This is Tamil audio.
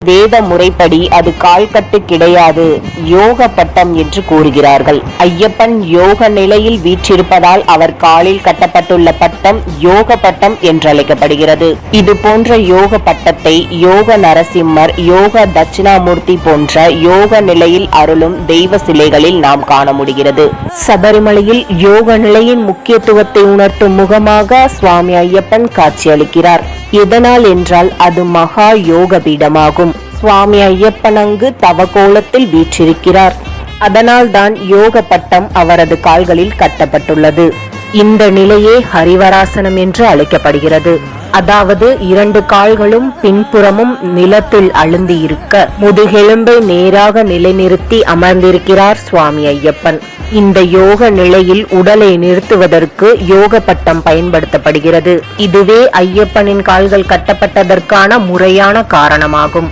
வேத முறைப்படி அது கால்கட்டு கிடையாது, யோக பட்டம் என்று கூறுகிறார்கள். ஐயப்பன் யோக நிலையில் வீற்றிருப்பதால் அவர் காலில் கட்டப்பட்டுள்ள பட்டம் யோக பட்டம் என்றழைக்கப்படுகிறது. இது போன்ற யோக பட்டத்தை யோக நரசிம்மர், யோக தட்சிணாமூர்த்தி போன்ற யோக நிலையில் அருளும் தெய்வ சிலைகளில் நாம் காண முடிகிறது. சபரிமலையில் யோக நிலையின் முக்கியத்துவத்தை உணர்த்தும் முகமாக சுவாமி ஐயப்பன் காட்சியளிக்கிறார். எதனால் என்றால் அது மகா யோக பீடமாகும். சுவாமி ஐயப்பன் அங்கு தவகோலத்தில் வீற்றிருக்கிறார். அதனால் தான் யோக பட்டம் அவரது கால்களில் கட்டப்பட்டுள்ளது. இந்த நிலையே ஹரிவராசனம் என்று அழைக்கப்படுகிறது. அதாவது 2 கால்களும் பின்புறமும் நிலத்தில் அழுந்தி இருக்க முதுகெலும்பை நேராக நிலைநிறுத்தி அமர்ந்திருக்கிறார் சுவாமி ஐயப்பன். இந்த யோக நிலையில் உடலை நிறுத்துவதற்கு யோக பட்டம் பயன்படுத்தப்படுகிறது. இதுவே ஐயப்பனின் கால்கள் கட்டப்பட்டதற்கான முறையான காரணமாகும்.